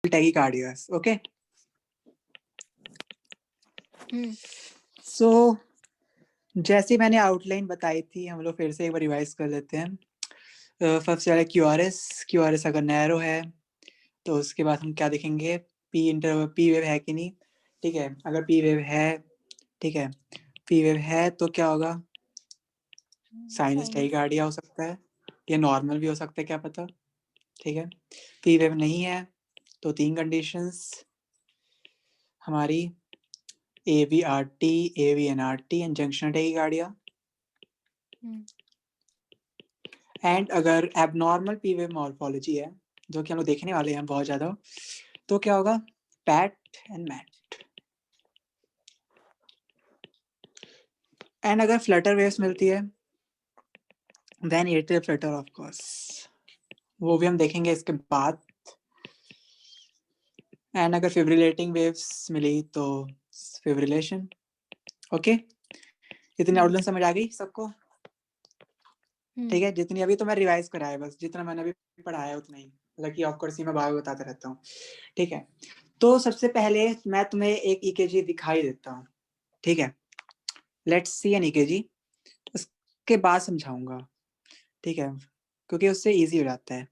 tachycardias. Okay. So जैसे मैंने outline बताई थी, हम लोग फिर से एक बार रिवाइज कर लेते हैं। फर्स्ट वाला क्यूआरएस अगर नैरो है तो उसके बाद हम क्या देखेंगे, पी वेव है कि नहीं। ठीक है, अगर पी वेव है, ठीक है, पी वेव है तो क्या होगा, साइनस टैकीकार्डिया हो सकता है, या नॉर्मल भी हो सकता है, क्या पता। ठीक है, पी वेव नहीं है तो तीन कंडीशंस हमारी, AVRT, AVNRT and junctional tachycardia. And अगर एबनॉर्मल पी वेव मॉर्फोलॉजी है, जो कि हम लोग देखने वाले हैं बहुत ज्यादा, तो क्या होगा, पैट एंड मैट। एंड अगर फ्लटर वेव्स मिलती है, then erected flutter of course, वो भी हम देखेंगे इसके बाद। एंड अगर फिब्रिलेटिंग वेव्स मिली तो फिब्रिलेशन। ओके, इतनी आउटलाइन समझ आ गई सबको? ठीक है, जितनी अभी तो मैं रिवाइज कराया, बस जितना मैंने अभी पढ़ाया उतना ही, मतलब कि ऑफकोर्स मैं बार बताता रहता हूँ। ठीक है, तो सबसे पहले मैं तुम्हें एक ईकेजी दिखाई देता हूँ। ठीक है, लेट्स सी एन ईकेजी, उसके बाद समझाऊंगा। ठीक है, क्योंकि उससे इजी हो जाता है।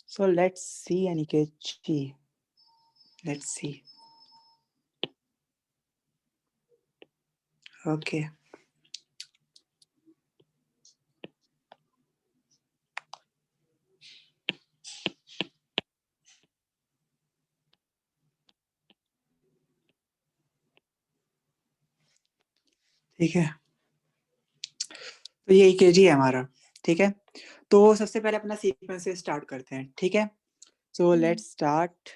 So let's see an EKG, let's see. Okay, ठीक है, तो ये ईकेजी है हमारा। ठीक है, तो सबसे पहले अपना सीक्वेंस से स्टार्ट करते हैं। ठीक है, सो लेट्स स्टार्ट।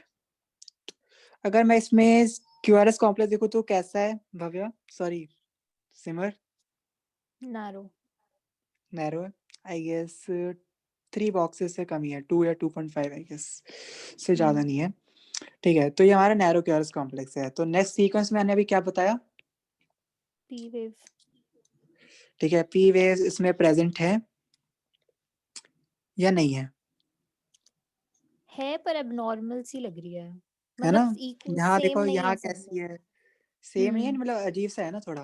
अगर मैं इसमें क्यूआरएस कॉम्प्लेक्स देखूं तो कैसा है भव्या, सॉरी सिमर? नैरो है आई गेस, 3 बॉक्सेस से कम ही है, 2 या 2.5 आई गेस, से ज्यादा नहीं है। ठीक है, तो ये हमारा नैरो क्यूआरएस कॉम्प्लेक्स है। तो नेक्स्ट सीक्वेंस मैंने अभी क्या बताया, पी वेव। ठीक है, पी वेव इसमें प्रेजेंट है या नहीं है पर एबनॉर्मल सी लग रही है, है ना? मतलब यहाँ देखो, नहीं यहाँ है सब। कैसी है, सेम ही है, मतलब अजीब सा है ना थोड़ा,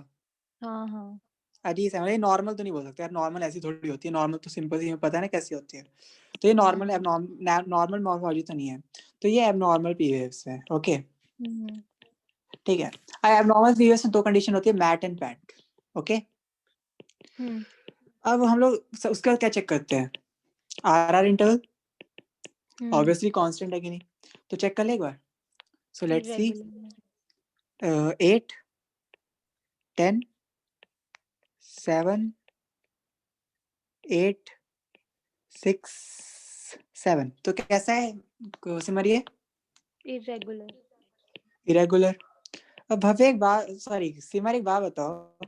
हाँ अजीब सा है। मतलब नॉर्मल तो नहीं बोल सकते यार, नॉर्मल ऐसी थोड़ी होती है, नॉर्मल तो सिंपल सी पता है ना कैसी होती है। तो ये नॉर्मल नॉर्मल मॉर्फोलॉजी तो नहीं है, तो ये एबनॉर्मल पी वेव्स है। ओके, ठीक है, एबनॉर्मल पी वेव्स में 2 कंडीशन होती है, मैट एंड पैट। ओके, अब हम लोग उसका क्या चेक करते हैं, आर इंटरवल ऑब्वियसली कांस्टेंट है कि नहीं, तो चेक कर ले एक बार। सो लेट्स सी, 8 10 7 8 6 7, तो कैसा है सिमरिए? इरेगुलर। अब भव्य एक बात, सॉरी सिमर एक बात बताओ,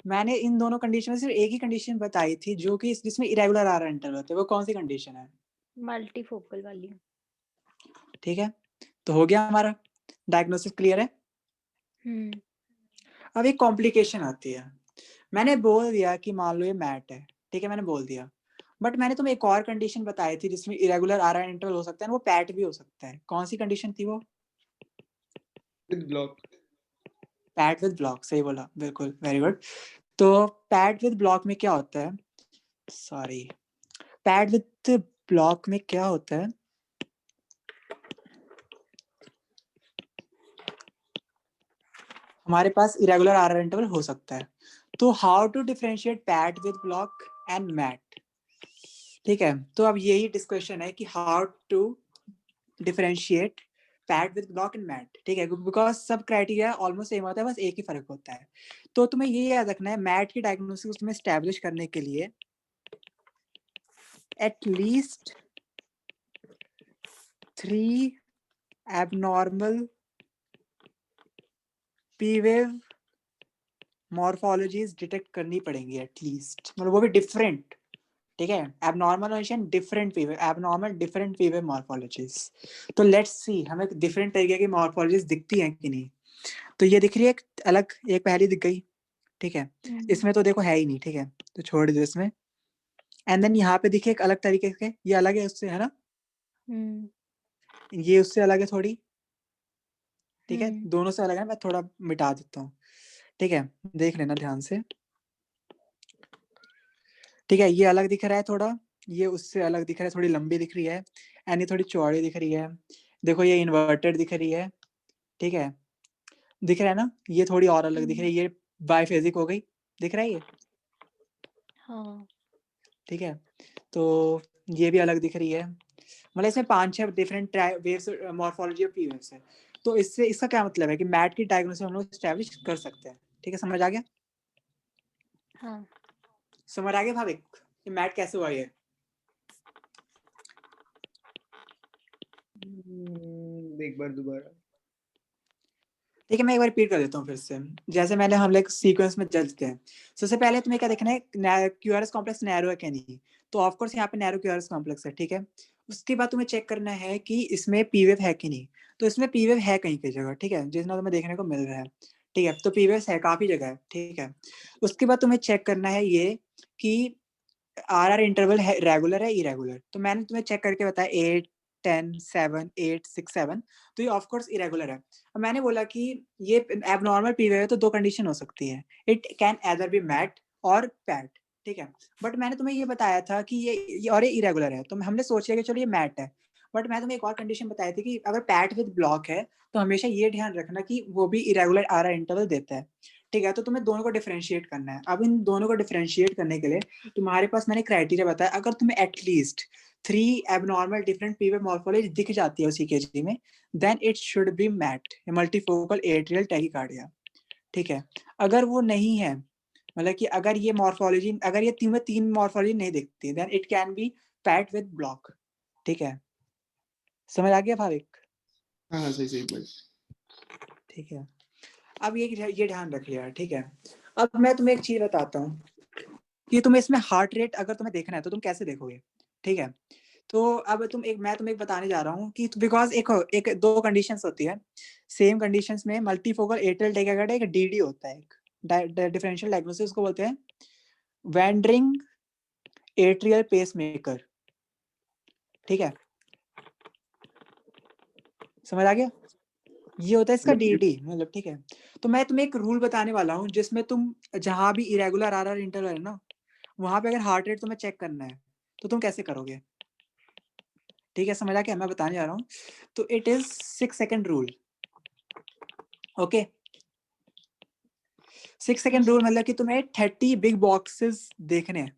मैंने इन दोनों कंडीशन में सिर्फ एक ही कंडीशन बताई थी जो कि जिसमें इरेगुलर आ रहा है इंटरवल होते, वो कौन सी कंडीशन है? मल्टीफोकल वाली। ठीक है, तो हो गया हमारा डायग्नोसिस, क्लियर है। अब एक कॉम्प्लिकेशन आती है, मैंने बोल दिया कि मान लो ये मैट है, ठीक है, मैंने बोल दिया, बट मैंने तुम्हें एक और कंडीशन बताई थी जिसमें इरेगुलर आ रहा है इंटरवल हो सकता है, वो पैट भी हो सकता है। कौन सी कंडीशन थी वो? With block. PAT with block, सही बोला, बिल्कुल, वेरी गुड। तो पैट विद ब्लॉक में क्या होता है, सॉरी, पैट विद ब्लॉक में क्या होता है, हमारे पास इरेगुलर आर इंटरवल हो सकता है। तो how to differentiate PAT with block and MAT, ठीक है, तो अब यही डिस्कशन है कि how to differentiate PAT with block and MAT. ठीक है, बिकॉज सब क्राइटेरिया ऑलमोस्ट सेम होता है, बस एक ही फर्क होता है। तो तुम्हें ये याद रखना है, मैट की डायग्नोसिस तुम्हें एस्टैब्लिश करने के लिए at least 3 abnormal P wave morphologies detect करनी पड़ेंगी एटलीस्ट, मतलब वो भी डिफरेंट। ठीक है, abnormal different P wave, abnormal different P wave morphologies. तो लेट्स सी हमें डिफरेंट तरीके की मॉर्फोलॉजीज दिखती हैं कि नहीं। तो ये दिख रही है एक अलग, एक पहली दिख गई। ठीक है, इसमें तो देखो है ही नहीं, ठीक है, तो छोड़ दो इसमें। एंड देन यहाँ पे दिखे एक अलग तरीके के, ये अलग है उससे, है ना? ये उससे अलग है थोड़ी, ठीक है? हम्म। दोनों से अलग है, मैं थोड़ा मिटा देता हूँ, ठीक है? देख लेना ध्यान से। ठीक है, ये अलग दिख रहा है थोड़ा, ये उससे अलग दिख रहा है, थोड़ी लंबी दिख रही है, एंड ये थोड़ी चौड़ी दिख रही है। देखो ये इन्वर्टेड दिख रही है, ठीक है? दिख रहा है ना? ये थोड़ी और अलग दिख रही है, ये बाइफेजिक हो गई, दिख रहा है ये? हाँ। ठीक है? तो ये भी अलग दिख रही है। मतलब इसमें 5-6 different waves morphology of waves है। तो इससे इसका क्या मतलब है कि मैट की डायग्नोसिस हम लोग एस्टैब्लिश कर सकते हैं। ठीक है, समझ आ गया? हाँ। समझ आ गया भाविक कि मैट कैसे हुआ ये? एक बार दोबारा। ठीक है, मैं एक बार रिपीट कर देता हूँ फिर से। जैसे मैंने हम लोग सीक्वेंस में चलते हैं। सबसे पहले तुम्हें क्या देखना है, क्यूआरएस कॉम्प्लेक्स नैरो है क्या नहीं। तो ऑफ कोर्स यहाँ पे नैरो क्यूआरएस कॉम्प्लेक्स है, ठीक है? उसके बाद तुम्हें चेक करना है कि इसमें पीवेव है कि नहीं। तो इसमें पीवेव है कहीं की जगह, ठीक है, जितना तुम्हें देखने को मिल रहा है। ठीक है, तो पीवेव है काफी जगह है, ठीक है? उसके बाद तुम्हें चेक करना है ये कि आर इंटरवल है रेगुलर है इरेगुलर। तो मैंने तुम्हें चेक करके बताया 8 10 7 8 6 7। तो ये ऑफ कोर्स इरेगुलर है। अब मैंने बोला कि ये एबनॉर्मल पीवेव है, तो दो कंडीशन हो सकती है, it can either be MAT और पैट, ठीक है? बट मैंने तुम्हें ये बताया था कि ये और ये इरेगुलर है, तो हमने सोच लिया कि चलो ये मैट है। बट मैं तुम्हें एक और कंडीशन बताई थी कि अगर पैट विद ब्लॉक है तो हमेशा ये ध्यान रखना कि वो भी इरेगुलर आर इंटरवल देता है, ठीक है? तो तुम्हें दोनों को डिफरेंशिएट करना है। अब इन दोनों को डिफरेंशिएट करने के लिए तुम्हारे पास मैंने क्राइटेरिया बताया, अगर तुम्हें at least 3 abnormal different P wave morphology दिख जाती है उसी केजी में, then it should be MAT multifocal atrial tachycardia, ठीक है? अगर वो नहीं है, मतलब कि अगर ये मॉर्फोलॉजी, अगर ये तीन मॉर्फोलॉजी नहीं दिखती, then it can be PAT with block, ठीक है? समझ आ गया भाविक? हाँ हाँ, सही सही भाई। ठीक है, अब ये ध्यान रख लिया, ठीक है? अब मैं तुम्हें एक चीज बताता हूँ कि तुम्हें इसमें हार्ट रेट अगर तुम्हें देखना है तो तुम कैसे देखोगे, ठीक है? तो अब मैं तुम्हें एक बताने जा रहा हूँ कि बिकॉज एक दो कंडीशंस होती है सेम कंडीशंस में, मल्टीफोकल एट्रियल टैकीकार्डिया एक डीडी होता है, एक डिफरेंशियल डायग्नोसिस को बोलते हैं वैंडरिंग एट्रियल पेसमेकर, ठीक है? समझ आ गया? ये होता है इसका डीडी, मतलब, ठीक है? तो मैं तुम्हें एक रूल बताने वाला हूँ जिसमें तुम जहां भी इरेगुलर आर इंटरवल है ना, वहां पे अगर हार्ट रेट तुम्हें चेक करना है तो तुम कैसे करोगे? ठीक है, समझ आ गया? मैं बताने जा रहा हूँ। तो it is 6 second rule, okay? 6 second rule मतलब कि तुम्हें 30 बिग बॉक्सेस देखने हैं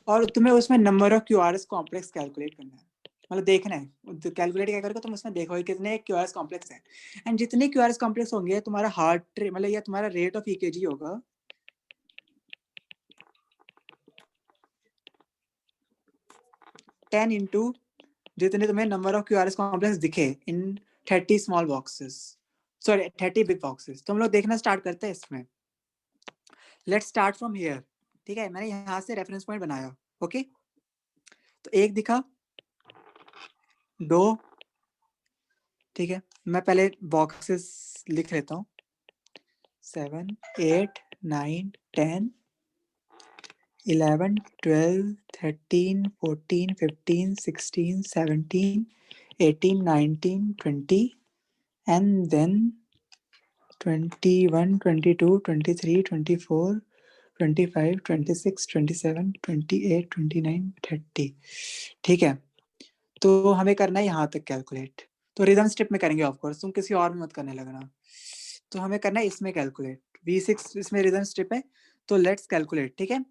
और तुम्हें उसमें number of QRS complex calculate करना है, मतलब देखना है। कैलकुलेट क्या करोगे तुम, उसमें देखोगे कितने क्यूआरएस कॉम्प्लेक्स हैं, एंड जितने क्यूआरएस कॉम्प्लेक्स होंगे तुम्हारा हार्ट रेट, मतलब या तुम्हारा रेट ऑफ ईकेजी होगा 10 इंटू जितने तुम्हें नंबर ऑफ क्यूआरएस कॉम्प्लेक्स दिखे इन 30 small boxes, sorry 30 big boxes. तो हम लोग देखना स्टार्ट करते हैं इसमें। लेट्स स्टार्ट फ्रॉम हियर, ठीक है? मैंने यहाँ से रेफरेंस पॉइंट बनाया, ओके? तो एक दिखा, दो, ठीक है? मैं पहले बॉक्सेस लिख लेता हूँ, 7 8 9 10 11 12 13 14 15 16 17 18 19 20 and then 21 22 23 24 25 26 27 28 29 30, ठीक है? तो हमें करना है यहाँ तक कैलकुलेट। तो रिदम स्टेप में करेंगे ऑफ कोर्स, तुम किसी और में मत करने लगना। तो हमें करना है इसमें कैलकुलेट, V6 इसमें रिदम स्टेप है। तो लेट्स कैलकुलेट, ठीक है?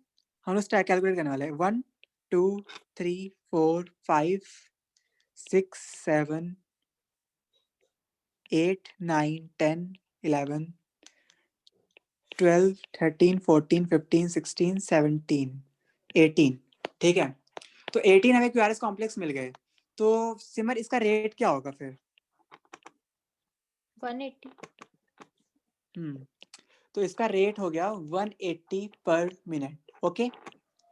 हम लोग कैलकुलेट करने वाले हैं 1 2 3 4 5 6 7 8 9 10 11 12 13 14 15 16 17 18, ठीक है? तो 18 हमें क्यूआरएस कॉम्प्लेक्स मिल गए। तो सिमर इसका रेट क्या होगा फिर? 180। तो इसका रेट हो गया 180 पर मिनट, ओके?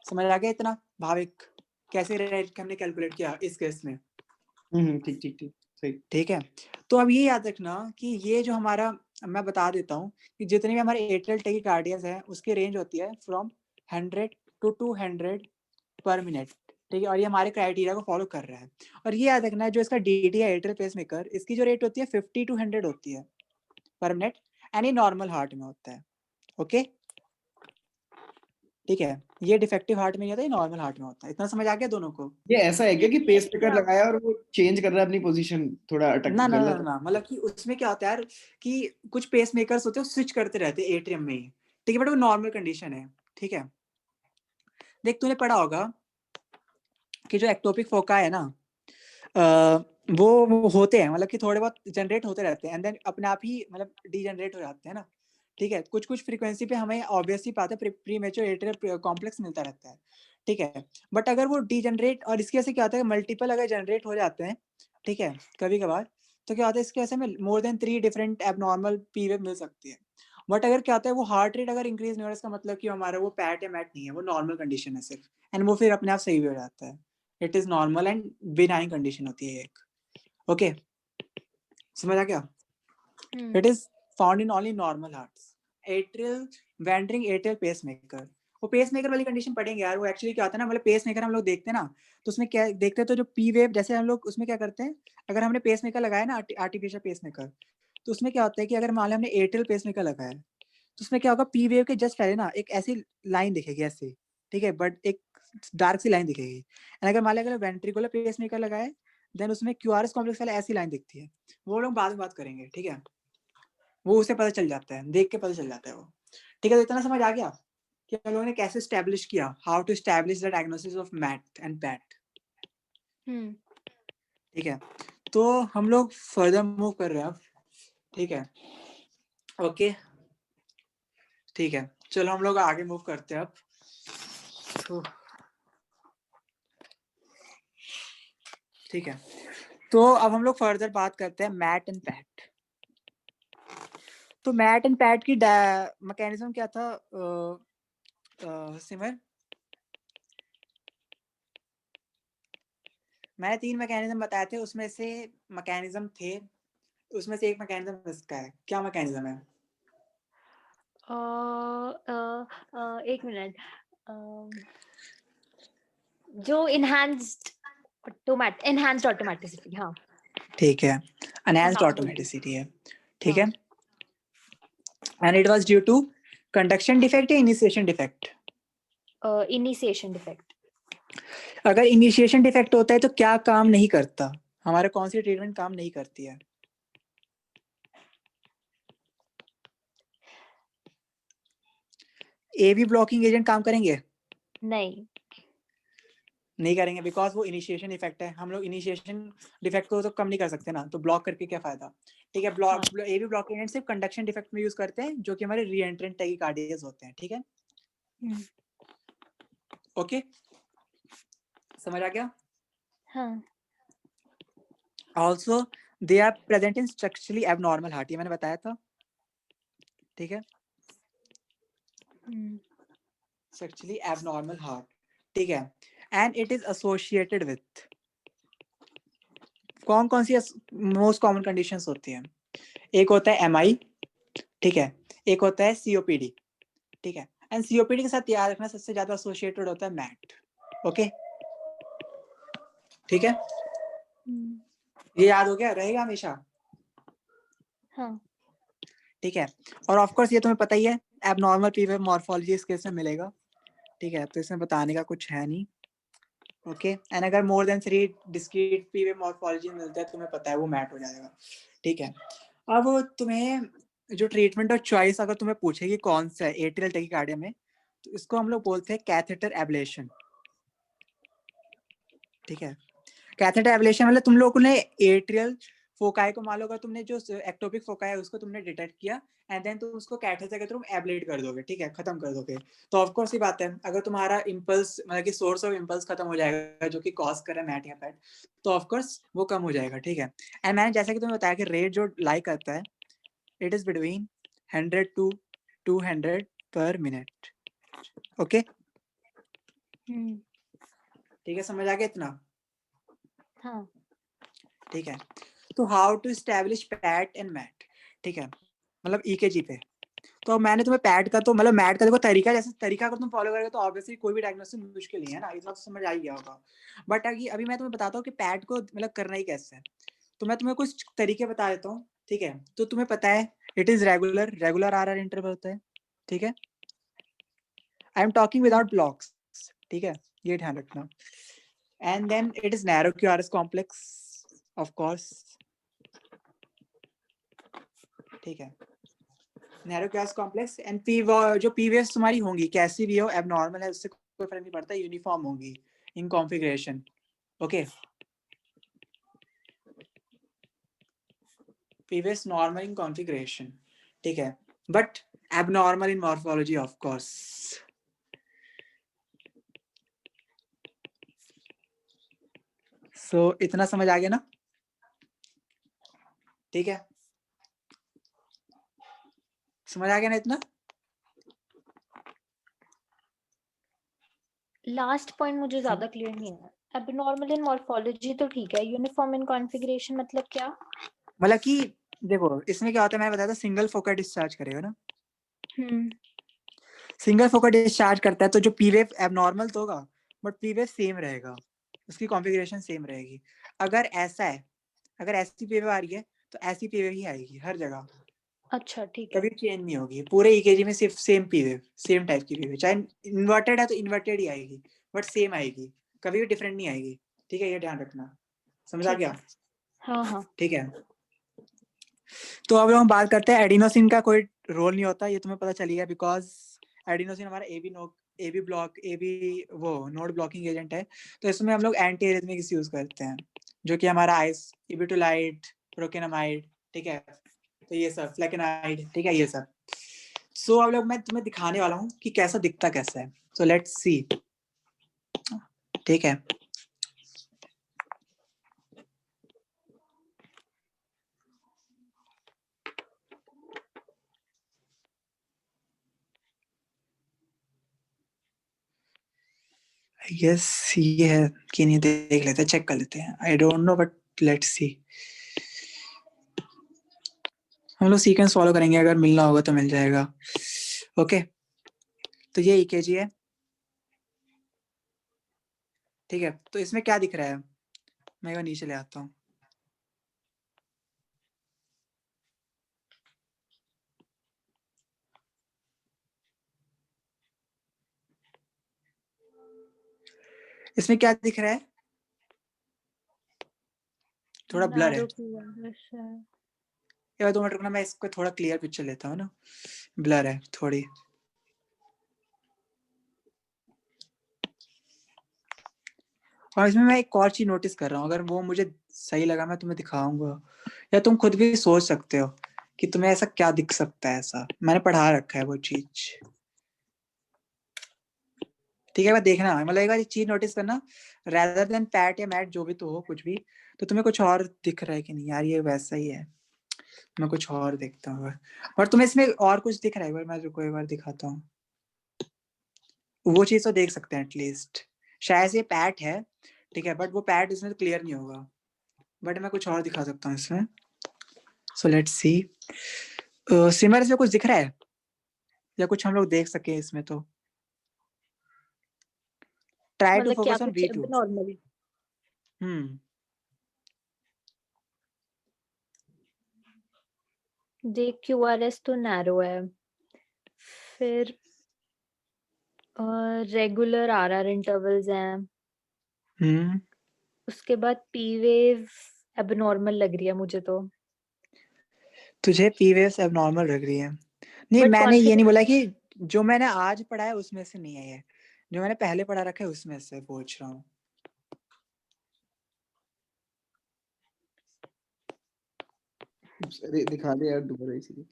समझ आ गया इतना भाविक कैसे रेट हमने कैलकुलेट किया इस केस में? ठीक ठीक ठीक, सही। ठीक है, तो अब ये याद रखना कि ये जो हमारा, मैं बता देता हूँ कि जितने भी हमारे एट्रियल टैकीकार्डियाज हैं उसकी रेंज होती है फ्रॉम 100 to 200 पर मिनट, ठीक है, और ये हमारे क्राइटेरिया को फॉलो कर रहा है। और ये याद रखना है, जो इसका डीटी है एट्रियल पेसमेकर, इसकी जो रेट होती है 50 to 100 होती है पर मिनट, एंड ये नॉर्मल हार्ट में होता है। ओके, ठीक है, ये डिफेक्टिव हार्ट में नहीं होता, ये नॉर्मल हार्ट में होता है। इतना समझ आ गया दोनों को? ये ऐसा है क्या कि पेसमेकर हाँ। लगाया और वो चेंज कर रहा है अपनी पोजीशन, थोड़ा अटक ना ना ना गलत? ना, मतलब कि उसमें क्या होता है यार कि कुछ पेस मेकर्स होते हैं स्विच करते रहते हैं एट्रियम में ही, ठीक है, बट वो नॉर्मल कंडीशन है। ठीक है, देख तूने पढ़ा होगा कि जो एक्टोपिक फोका है ना, वो होते हैं, मतलब कि थोड़े बहुत जनरेट होते रहते हैं एंड देन अपने आप ही मतलब डीजनरेट हो जाते हैं ना। ठीक है, कुछ कुछ फ्रीक्वेंसी पे हमें ऑब्वियसली बात है प्री मेच्योर एट्रियल कॉम्प्लेक्स मिलता रहता है। ठीक है, बट अगर वो डीजनरेट, और इसकी वजह से क्या होता है, मल्टीपल अगर जनरेट हो जाते हैं, ठीक है, कभी कभार, तो क्या होता है, इसकी वजह से हमें more than 3 different abnormal P wave मिल सकती है। बट अगर क्या होता है, वो हार्ट रेट अगर इंक्रीज नहीं हो रहा, इसका मतलब कि हमारा वो पैट या मैट नहीं है, वो नॉर्मल कंडीशन है सिर्फ, एंड वो फिर अपने आप सही भी हो जाता है। It is normal and benign condition होती है एक। ओके, समझ आ गया? It is found in only normal hearts. Atrial wandering atrial pacemaker, वो पेसमेकर वाली कंडीशन पढ़ेंगे यार। वो एक्चुअली क्या होता है ना, मतलब पेसमेकर हम लोग देखते हैं ना, तो उसमें क्या देखते हैं, तो जो पी वेव, जैसे हम लोग उसमें क्या करते हैं, अगर हमने पेसमेकर लगाया ना, आर्टिफिशियल पेसमेकर, तो उसमें क्या होता है कि अगर मान लो हमने एट्रियल पेसमेकर लगाया है, तो उसमें क्या होगा, पी वेव के जस्ट पहले ना एक ऐसी लाइन दिखेगी ऐसे, ठीक है, बट एक डार्क सी लाइन दिखेगी। एंड अगर मान लो अगर वेंट्रिकुलर पेसमेकर लगाए, देन उसमें क्यूआरएस कॉम्प्लेक्स वाला ऐसी लाइन दिखती है। वो लोग बाद में बात करेंगे, ठीक है, वो उसे पता चल जाता है, देख के पता चल जाता है वो। ठीक है, तो इतना समझ आ गया कि हम लोगों ने कैसे स्टैब्लिश किया, how to establish the diagnosis of MAT and PAT. ठीक है, तो हम लोग फर्दर मूव कर रहे हैं अब। ठीक है, ओके, ठीक है, चलो हम लोग आगे मूव करते हैं अब। तो ठीक है, तो अब हम लोग फर्दर बात करते हैं मैट एंड पैट। तो मैट एंड पैट की मैकेनिज्म क्या था सिमर? मैंने 3 मैकेनिज्म बताए थे, उसमें से मैकेनिज्म थे, उसमें से एक मैकेनिज्म इसका है। क्या मैकेनिज्म है? एक मिनट, जो एनहांस्ड ऑटोमेटिसिटी। हाँ ठीक है, एनहांस्ड हाँ बोलिए। ऑटोमेटिसिटी है। ठीक हाँ है, and it was due to conduction defect या इनिशिएशन डिफेक्ट? Initiation defect. अगर इनिशिएशन डिफेक्ट होता है तो क्या काम नहीं करता, हमारे कौन सी ट्रीटमेंट काम नहीं करती है? एवी ब्लॉकिंग एजेंट काम करेंगे? नहीं। नहीं करेंगे, बिकॉज वो इनिशिएशन इफेक्ट है। हम लोग इनिशिएशन डिफेक्ट को तो कम नहीं कर सकते ना, तो ब्लॉक करके क्या फायदा? ठीक है, ब्लॉक एवी ब्लॉकिंग एजेंट सिर्फ कंडक्शन डिफेक्ट में यूज करते हैं, जो कि हमारे रीएंट्रेंट टैकीकार्डियाज होते हैं। ठीक है, ओके, समझ आ गया? हाँ also they are present in structurally abnormal heart, ये मैंने बताया था। ठीक है, स्ट्रक्चरली एबनॉर्मल हार्ट। ठीक है, and it is associated with कौन कौन सी मोस्ट कॉमन कंडीशंस होती हैं? एक होता है एमआई, ठीक है, एक होता है सीओपीडी। ठीक है, एंड सीओपीडी के साथ याद रखना सबसे ज्यादा एसोसिएटेड होता है मैट। ओके, ठीक है, ये याद हो गया, रहेगा हमेशा। हाँ ठीक है, और ऑफ कोर्स ये तुम्हें पता ही है, एबनॉर्मल पीवे मॉर्फोलॉजी इस केस में मिलेगा। ठीक है, तो इसमें बताने का कुछ है नहीं। ओके, एंड अगर मोर देन 3 डिस्क्रीट पीवे मॉर्फोलॉजी मिलता है, तुम्हें पता है वो मैट हो जाएगा। ठीक है, अब तुम्हें जो ट्रीटमेंट और चॉइस अगर तुम्हें पूछेगी कौन सा है एट्रियल टैकीकार्डिया में, तो इसको हम लोग बोलते हैं कैथेटर एब्लेशन। ठीक है, कैथेटर एब्लेशन मतलब तुम लोगों ने एट्रियल फोकाई को मान लो, अगर तुमने जो एक्टोपिक फोकाई है उसको तुमने डिटेक्ट किया, एंड देन तुम उसको कैथेटर के थ्रू एब्लेट कर दोगे। ठीक है, खत्म कर दोगे। तो ऑफ कोर्स ही बात है, अगर तुम्हारा इंपल्स मतलब कि सोर्स ऑफ इंपल्स खत्म हो जाएगा, जो कि कॉज कर रहा है मैट या पैट, तो ऑफ कोर्स वो कम हो जाएगा। ठीक है, एंड मैंने जैसा कि तुम्हें बताया कि रेट जो लाई करता है, इट इज बिटवीन 100 to 200 पर मिनट। ओके, ठीक है, समझ आ गया इतना? हाँ ठीक है, तो how to establish PAT and MAT. ठीक है, मतलब ईकेजी पे। तो मैंने तुम्हें पैड का तो मतलब मैट का देखो तरीका, जैसे तरीका अगर तुम फॉलो करोगे तो ऑब्वियसली कोई भी डायग्नोसिस मुश्किल नहीं है ना, इतना तो समझ आ ही गया होगा। बट अभी मैं तुम्हें बताता हूँ कि पैड को मतलब करना ही कैसे है। तो मैं तुम्हें कुछ तरीके बता देता हूँ, ठीक है। तो तुम्हें पता है it is regular R interval होता है, ठीक है। I am talking without blocks, ठीक है, ये ध्यान रखना। And then it is narrow QRS complex of course, ठीक है। Narrow QRS complex and P जो पी वेव्स तुम्हारी होंगी कैसी भी हो, एबनॉर्मल है उससे कोई फर्क नहीं पड़ता, यूनिफॉर्म होंगी in configuration, okay. P waves normal in configuration, ठीक है, but abnormal in morphology of course. So इतना समझ आ गया ना, ठीक है, समझ आ गया ना इतना। लास्ट पॉइंट मुझे ज्यादा क्लियर नहीं है। एबनॉर्मल इन मॉर्फोलॉजी तो ठीक है, यूनिफॉर्म इन कॉन्फ़िगरेशन मतलब क्या? मतलब कि देखो इसमें क्या होता है, मैं बताता, सिंगल फोकस डिस्चार्ज करेगा ना, सिंगल फोकस डिस्चार्ज करता है तो जो पी वेव एबनॉर्मल तो होगा बट पी वेव सेम रहेगा, उसकी कॉन्फ़िगरेशन सेम रहेगी। अगर ऐसा है, अगर ऐसी पी वेव आ रही है तो ऐसी पी वेव ही आएगी हर जगह, अच्छा ठीक है। कभी चेंज नहीं होगी। पूरे ईकेजी में सिर्फ same P wave, same type की पी वेव, चाहे इन्वर्टेड है तो इन्वर्टेड ही आएगी, बट सेम आएगी, कभी भी डिफरेंट नहीं आएगी, ठीक है, ये ध्यान रखना। समझ आ ठीक गया? है। हाँ हाँ। ठीक है। तो अब हम बात करते हैं एडिनोसिन का कोई रोल नहीं होता, ये तुम्हें पता चली गया, बिकॉज एडिनोसिन हमारा एबी ब्लॉक एबी वो नोड ब्लॉकिंग एजेंट है। तो इसमें हम लोग एंटी एरिथमिक्स यूज करते हैं, जो कि हमारा आइस इबिटोलाइट, प्रोकेनामाइड, ठीक है, तो ये सब फ्लेकेनाइड, ठीक है, ये सब। सो अब लोग मैं तुम्हें दिखाने वाला हूँ कि कैसा दिखता कैसा है। सो लेट्स सी, ठीक है। यस ये है कि नहीं, देख लेते हैं, चेक कर लेते हैं। I don't know but let's see. हम लोग सीक्वेंस फॉलो करेंगे, अगर मिलना होगा तो मिल जाएगा, ओके। तो ये ईकेजी है, ठीक है। तो इसमें क्या दिख रहा है, मैं एक नीचे ले आता हूँ। इसमें क्या दिख रहा है, थोड़ा ब्लर है। नैरो क्यूआरएस है। ये 2 मिनट रुकना, मैं इसको थोड़ा क्लियर पिक्चर लेता हूँ ना, ब्लर है थोड़ी। और इसमें मैं एक और चीज नोटिस कर रहा हूँ, अगर वो मुझे सही लगा मैं तुम्हें दिखाऊंगा, या तुम खुद भी सोच सकते हो कि तुम्हें ऐसा क्या दिख सकता है। ऐसा मैंने पढ़ा रखा है वो चीज, ठीक है। मैं देखना, मतलब एक बार एक चीज नोटिस करना, रेदर देन पैट या मैट जो भी तो हो कुछ भी, तो तुम्हें कुछ और दिख रहा है कि नहीं, यार ये वैसा ही है, मैं कुछ और देखता हूँ। और तुम्हें इसमें और कुछ दिख रहा है, एक बार मैं रुको एक बार दिखाता हूँ, वो चीज तो देख सकते हैं एटलीस्ट। शायद से पैट है, ठीक है, बट वो पैट इसमें क्लियर नहीं होगा, बट मैं कुछ और दिखा सकता हूँ इसमें। सो लेट्स सी, सिमर इसमें कुछ दिख रहा है या कुछ हम लोग देख सके इसमें, तो ट्राई टू मतलब क्या फोकस ऑन कुछ V2। एबनॉर्मल? हम्म, देख क्यूआरएस तो नैरो है, फिर रेगुलर आरआर इंटरवल्स हैं, हम्म। उसके बाद पी वेव एबनॉर्मल लग रही है मुझे तो। तुझे पी वेव्स एबनॉर्मल लग रही है? नहीं, बट मैंने ये नहीं बोला कॉन्फ़िगरेशन कि जो मैंने आज पढ़ा है उसमें से नहीं है ये, जो मैंने पहले पढ़ा रखा है उसमें से पूछ रहा हूँ। अरे दिखा दे यार दोबारा इसीलिए।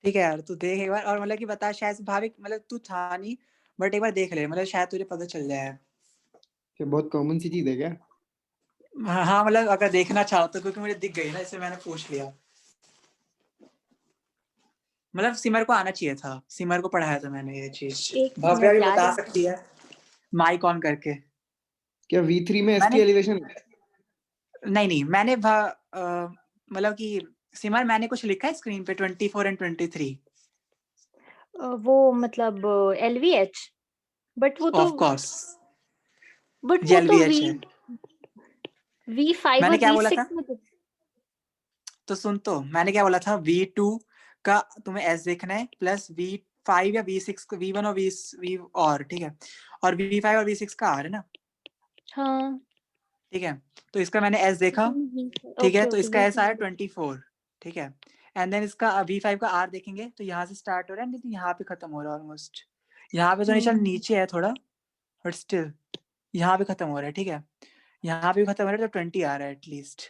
ठीक है यार, तू देख एक बार, और मतलब कि बता, शायद से भाविक मतलब तू था नहीं, बट एक बार देख ले, मतलब शायद तुझे पता चल जाए। क्या बहुत कॉमन सी चीज है क्या? हाँ हाँ, मतलब अगर देखना चाहो तो, क्योंकि मुझे दिख गई ना, इसलिए मैंने पूछ लिया। मतलब सिमर को आना चाहिए था, सिमर को पढ़ाया था मैंने ये चीज। एक भव्या मिनट भी यार, बता सकती है माइक ऑन करके। क्या V3 में मैंने ST एलिवेशन? नहीं मैंने मतलब कि सिमर मैंने कुछ लिखा है स्क्रीन पे 24 एंड 23। वो मतलब LVH, बट वो तो ऑफ कोर्स बट ये वो तो LVH है। V5 मैंने और क्या बोला V6 था, में तो सुन, तो मैंने क्या बोला था, V2 का तुम्हें S देखना है प्लस V5 या V6 को, V1 और V और ठीक है, और V5 और V6 का R है ना, हाँ ठीक है। तो इसका मैंने S देखा, ठीक है, ओके तो ओके इसका S आया 24, ठीक है। एंड देन इसका V5 का R देखेंगे तो यहाँ से स्टार्ट हो रहा है, नहीं तो यहाँ पे खत्म हो रहा है ऑलमोस्ट, यहाँ पे तो नहीं, चल नीचे है थोड़ा, बट स्टिल यहाँ पे खत्म हो रहा है, ठीक है। यहाँ पे भी खत्म हो रहा है, तो 20 आ रहा है एटलीस्ट,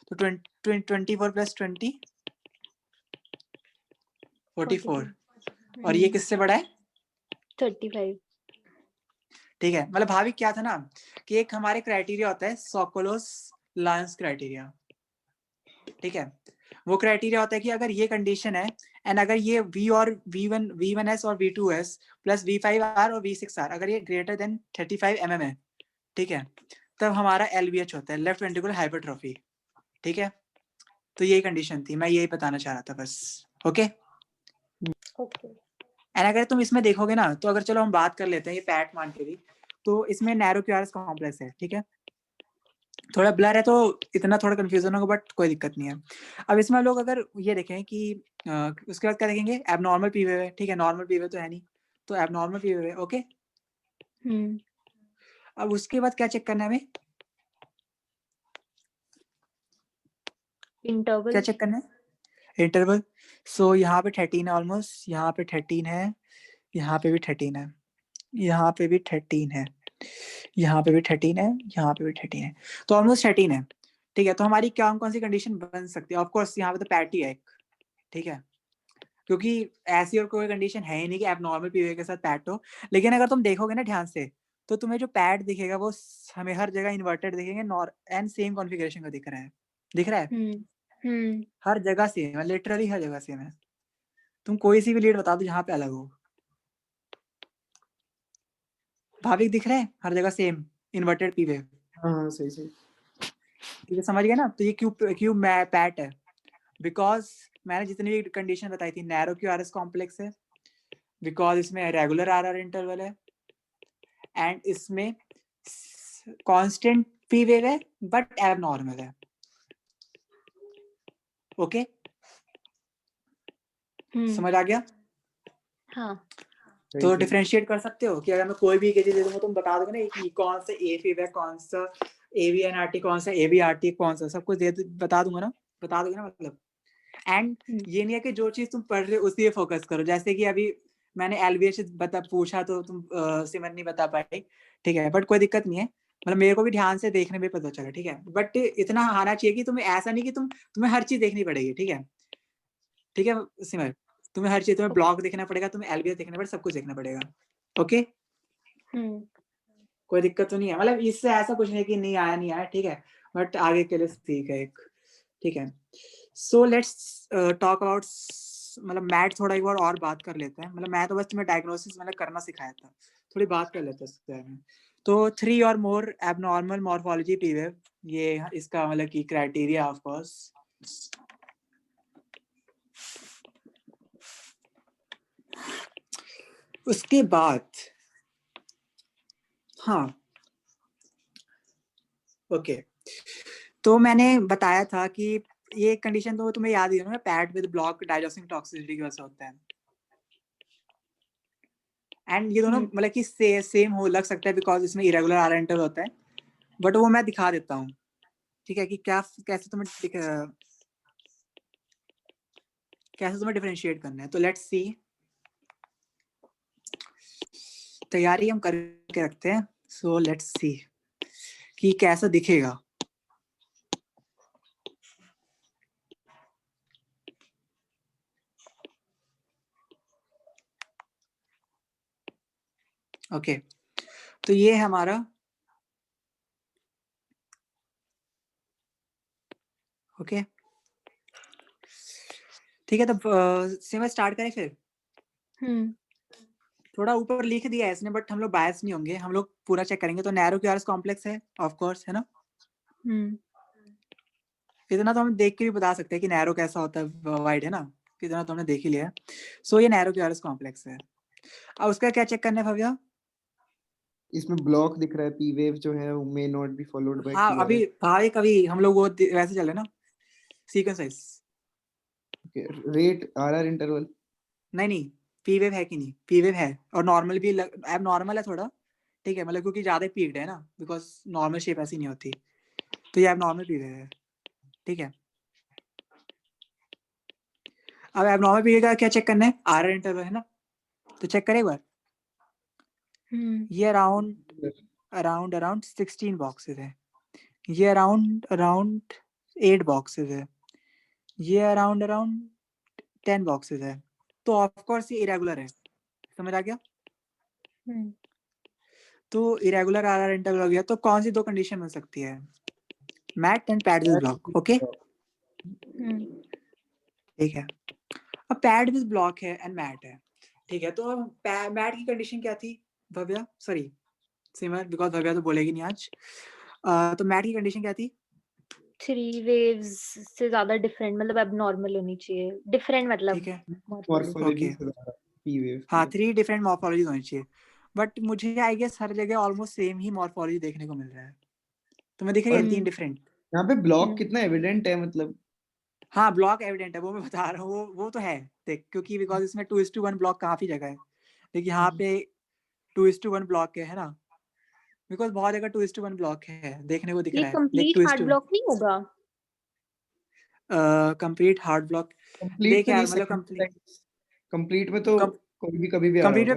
तो 24 प्लस 20 44, और ये किससे बड़ा है, 35। ठीक है। मतलब भाभी क्या था ना, कि एक हमारे क्राइटेरिया होता है सोकोलोस लायंस क्राइटेरिया, ठीक है। वो क्राइटेरिया होता है कि अगर ये कंडीशन है एंड अगर ये V और V1S और V2S प्लस V5R और V6R अगर ये ग्रेटर देन 35 mm है, ठीक है, तब हमारा LVH होता है, लेफ्ट वेंट्रिकुलर हाइपरट्रॉफी, ठीक है। तो यही कंडीशन थी, मैं यही बताना चाह रहा था बस, ओके। ओके एंड अगर तुम इसमें देखोगे ना, तो अगर चलो हम बात कर लेते हैं ये पैट मान के भी, तो इसमें नैरो क्यूआरएस कॉम्प्लेक्स है, ठीक है। थोड़ा ब्लर है तो इतना थोड़ा कंफ्यूजन होगा, बट कोई दिक्कत नहीं है। अब इसमें लोग अगर ये देखें कि उसके बाद क्या देखेंगे, एबनॉर्मल पी वेव है, ठीक है, नॉर्मल पी वेव तो है नहीं, तो एबनॉर्मल पी वेव है, ओके। अब उसके बाद क्या चेक करना है हमें, क्या इंटरवल चेक करना है, इंटरवल। सो यहाँ पे 13 है ऑलमोस्ट, यहाँ पे 13 है, यहाँ पे भी 13 है, यहाँ पे भी 13 है, यहाँ पे भी 13 है, यहाँ पे भी 13 है, तो ऑलमोस्ट 13 है, ठीक है। तो हमारी क्या कौन सी कंडीशन बन सकती है, ऑफ कोर्स यहाँ पे तो पैटी है एक, ठीक है, क्योंकि ऐसी और कोई कंडीशन है ही नहीं कि एबनॉर्मल पीवे के साथ पैट हो। लेकिन अगर तुम देखोगे ना ध्यान से, तो तुम्हें जो पैट दिखेगा वो हमें हर जगह इन्वर्टेड दिखेंगे, नॉर एंड सेम कॉन्फ़िगरेशन का दिख रहा है, दिख रहा है, हर जगह सेम है, लिटरली हर जगह सेम है। तुम कोई सी भी लीड बता दो जहाँ पे अलग हो, भाविक दिख रहा है हर जगह सेम इन्वर्टेड पीवे, हाँ सही सही। ठीक है, समझ गया ना। तो ये क्यों पैट है, बिकॉज मैंने जितनी भी कंडीशन बताई थी, नैरो क्यूआरएस कॉम्प्लेक्स है, बिकॉज इसमें रेगुलर आरआर इंटरवल है, एंड इसमें कांस्टेंट पी वेव है बट एबनॉर्मल है, ओके। समझ आ गया। हाँ तो डिफरेंशिएट कर सकते हो कि अगर मैं कोई भी चीज दे दूंगा, तुम बता दोगे ना कि कौन सा ए फीव है, कौन सा AVNRT, कौन सा AVRT, कौन सा, सब कुछ बता दूंगा ना, बता दोगे ना मतलब। एंड ये नहीं है कि जो चीज तुम पढ़ रहे हो उसी पे फोकस करो, जैसे कि अभी मैंने LVH पूछा तो तुम सिमर नहीं बता पाए, ठीक है, बट कोई दिक्कत नहीं है, मतलब मेरे को भी ध्यान से देखने में पता चला, ठीक है। बट इतना आना चाहिए कि तुम्हें ऐसा नहीं कि तुम्हें हर चीज देखनी पड़ेगी, ठीक है, ठीक है सिमर, तुम्हें हर चीज, तुम्हें ब्लॉग देखना पड़ेगा, तुम्हें LVH देखना पड़ेगा, सब कुछ देखना पड़ेगा, ओके। कोई दिक्कत तो नहीं है, मतलब इससे ऐसा कुछ नहीं कि नहीं आया नहीं आया, ठीक है, बट आगे के लिए ठीक है एक, ठीक है। सो लेट्स टॉक अबाउट, मतलब मैट थोड़ा एक बार और बात कर लेते हैं, मतलब मैं तो बस तुम्हें डायग्नोसिस मतलब करना सिखाया था, थोड़ी बात कर लेते हैं इसके बारे में। तो 3 और मोर एबनॉर्मल मॉर्फोलॉजी पीवेव, ये इसका मतलब की क्राइटेरिया ऑफ कोर्स। उसके बाद हाँ ओके, तो मैंने बताया था कि ये कंडीशन तो तुम्हें याद ही होगा, pad with block digesting toxicity की वजह से होता है, एंड ये दोनों मतलब कि सेम हो लग सकता है बिकॉज इसमें इरेगुलर आर इंटरवल होता है, बट वो मैं दिखा देता हूँ, ठीक है, कि क्या कैसे तुम्हें डिफरेंशिएट करना है। तो लेट्स सी, तैयारी हम करके रखते हैं, सो लेट्स सी कि कैसा दिखेगा। ओके तो ये है हमारा, ओके ठीक है, तो सिमर स्टार्ट करें फिर। थोड़ा ऊपर लिख दिया है इसने, बट हम लोग बायस नहीं होंगे, हम लोग पूरा चेक करेंगे। तो नैरो क्यूआरएस कॉम्प्लेक्स है ऑफ कोर्स, है ना, इतना तो हम देख के भी बता सकते हैं कि नैरो कैसा होता है, वाइड है ना, कितना तो हमने देख ही लिया। सो ये नैरो क्यूआरएस कॉम्प्लेक्स है। अब उसका क्या चेक करना है भव्या? इसमें ब्लॉक दिख रहा है, पी वेव जो है वो may not be followed by हाँ अभी क्यूआरएस। कभी हम लोग वो वैसे चले ना, sequence wise. Rate RR interval. नहीं पी वेव है कि नहीं, पी वेव है और नॉर्मल भी अब नॉर्मल है थोड़ा, ठीक है, मतलब क्योंकि ज्यादा पीक्ड है ना, बिकॉज नॉर्मल शेप ऐसी नहीं होती, तो ये अब नॉर्मल पी वेव है, ठीक है। अब एबनॉर्मल पीरियड का क्या चेक करना है? आरआर इंटरवल है ना, तो चेक करें एक बार। ये अराउंड 16 बॉक्सेस है, ये अराउंड 8 बॉक्सेस है, ये अराउंड 10 बॉक्सेस है, तो ऑफ कोर्स ये इरेगुलर है। समझ आ गया? तो इरेगुलर आरआर इंटरवल हो गया, तो कौन सी दो कंडीशन मिल सकती है? Mat and pad with block, okay ठीक है। अब पैड विद ब्लॉक है एंड मैट है, ठीक है। तो मैट की कंडीशन क्या थी भव्या? सॉरी सिमर, बिकॉज भव्या तो बोलेगी नहीं आज। तो मैट की कंडीशन क्या थी? 3 वेव्स से ज्यादा डिफरेंट, मतलब एबनॉर्मल होनी चाहिए, डिफरेंट मतलब ठीक है, मॉर्फोलॉजी Okay. से ज्यादा पी वेव। हाँ 3 डिफरेंट मॉर्फोलॉजीज होनी चाहिए, बट मुझे आई गेस हर जगह ऑलमोस्ट सेम ही मॉर्फोलॉजी देखने को मिल रहा है। तुम्हें दिख रही है और 3 डिफरेंट? यहाँ पे ब्लॉक कितना एविडेंट है, मतलब हाँ ब्लॉक एविडेंट है, वो मैं बता रहा हूँ, वो तो है देख, क्योंकि बिकॉज इसमें 2:1 ब्लॉक काफी जगह है, लेकिन यहाँ पे 2:1 ब्लॉक है ना, बिकॉज बहुत जगह 2:1 ब्लॉक है, देखने को दिख ये रहा है। देख कंप्लीट हार्ड 2:1 ब्लॉक नहीं होगा? कंप्लीट हार्ड ब्लॉक कंप्लीट देख तो नहीं, यार, मतलब कंप्लीट कंप्लीट में तो कभी भी आ रहा कंप्लीट होता में है ना।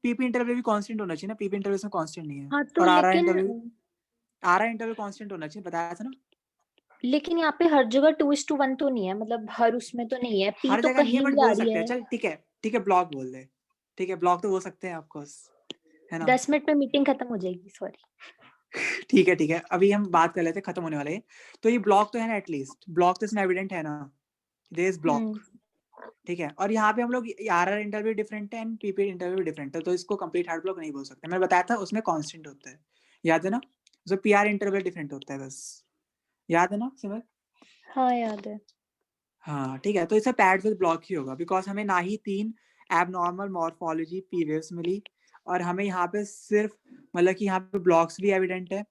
पीपी इंटरवल भी कांस्टेंट होना चाहिए ना, पीपी इंटरवल इसमें कांस्टेंट नहीं है। हाँ तो और लेकिन आरआर इंटरवल कांस्टेंट होना चाहिए, बताया था ना। लेकिन यहाँ पे हर जगह 2:1 तो नहीं है, मतलब हर उसमें तो नहीं है, पी हर तो जगह नहीं है कहीं बट भी आ बोल रही सकते हैं, है। चल ठीक है ब्लॉक बोल दे, ठीक है ब्लॉक तो बोल सकते हैं ऑफकोर्स, है ना। 10 मिनट में मीटिंग खत्म हो जाएगी, सॉरी। ठीक है अभी हम बात कर लेते हैं, खत्म होने वाले हैं। तो ये ब्लॉक तो है ना, एटलीस्ट ब्लॉक तो इसमें एविडेंट है ना, देयर इज ब्लॉक, ठीक है। और यहाँ पे हम लोग आरआर इंटरवल डिफरेंट है एंड पीपी इंटरवल डिफरेंट है, तो इसको कंप्लीट हार्ड ब्लॉक नहीं बोल सकते। मैंने बताया था उसमें कांस्टेंट होता है, याद है ना, जो पीआर इंटरवल डिफरेंट होता है बस, याद है ना सिमर? हाँ याद है। हाँ ठीक है, तो इसे पैड विद ब्लॉक ही होगा, बिकॉज हमें ना ही 3 एबनॉर्मल मॉर्फोलॉजी पी वेव्स मिली, और हमें यहाँ पे सिर्फ मतलब कि यहाँ पे ब्लॉक्स भी एविडेंट है,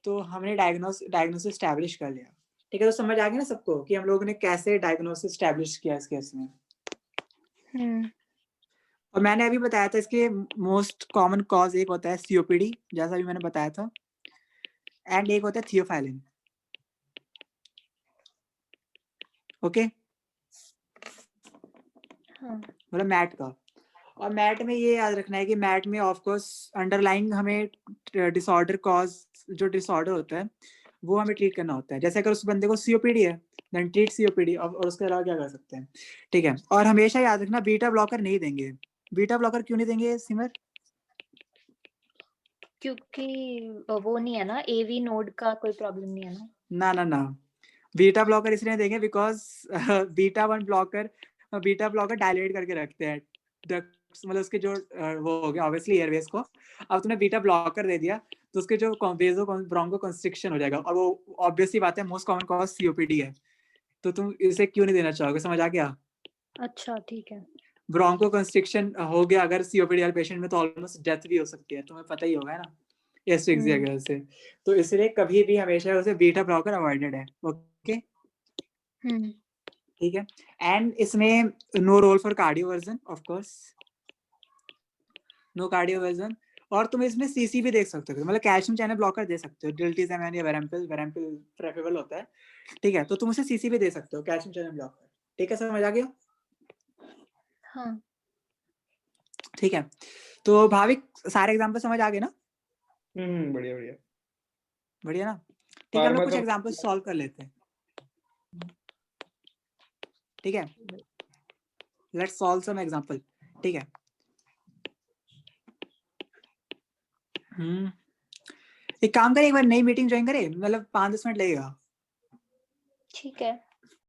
तो हमने डायग्नोसिस एस्टैब्लिश कर लिया, ठीक है। तो समझ आ गया ना सबको कि हम लोगों ने कैसे डायग्नोसिस एस्टैब्लिश किया इस केस में। और मैंने अभी बताया था इसके मोस्ट कॉमन कॉज एक होता है सीओपीडी, जैसा भी मैंने बताया था, एंड एक होता है थियोफाइलिन, ओके, मतलब मैट का। और मैट में ये याद रखना है कि मैट में ऑफ कोर्स अंडरलाइंग हमें डिसऑर्डर कॉज, जो डिसऑर्डर होता है वो हमें ट्रीट करना होता है। जैसे अगर उस बंदे को सीओपीडी है देन ट्रीट सीओपीडी, और उसके अलावा क्या कर सकते हैं, ठीक है। और हमेशा याद रखना बीटा ब्लॉकर नहीं देंगे। बीटा ब्लॉकर क्यों नहीं देंगे सिमर? क्योंकि वो नहीं है ना, एवी नोड का कोई प्रॉब्लम नहीं है ना। ना बीटा ब्लॉकर इसलिए देंगे बिकॉज बीटा ब्लॉकर डायलेट करके रखते हैं मतलब उसके जो वो हो गया ऑब्वियसली एयरवेज को। अब तुमने बीटा ब्लॉकर दे दिया तो उसके जो वेजो ब्रोंको कंस्ट्रिक्शन हो जाएगा, और वो ऑब्वियसली बात है मोस्ट कॉमन कॉज सीओपीडी है, तो तुम इसे क्यों नहीं देना चाहोगे? समझ आ गया? अच्छा ठीक है। ब्रोंको कंस्ट्रिक्शन हो गया अगर सीओपीडी वाले पेशेंट में, तो ऑलमोस्ट डेथ भी हो सकती है, तुम्हें पता ही होगा ना एस्फिक्सिया की वजह से। तो इसलिए कभी भी हमेशा उसे बीटा ब्लॉकर अवॉइडेड है, ओके ठीक है। एंड इसमें no role for cardioversion, of course no cardioversion. और तुम इसमें सीसी भी देख सकते हो, मतलब कैल्शियम चैनल ब्लॉकर दे सकते हो, डिल्टीज़ेमैन या वेरेम्पिल प्रेफरेबल होता है, ठीक है। तो तुम उसे सीसी भी दे सकते हो, कैल्शियम चैनल ब्लॉकर, ठीक है, समझ आ गया? हाँ ठीक है, तो भाविक सारे एग्जांपल समझ आ गए ना? बढ़िया बढ़िया। बढ़िया ना, ठीक है। हम लोग फार्मा कुछ का एग्जांपल सॉल्व कर लेते हैं, ठीक है, लेट्स सॉल्व सम एग्जांपल, ठीक है। एक काम करें, एक बार नई मीटिंग ज्वाइन करें, मतलब 5-10 मिनट लगेगा, ठीक है।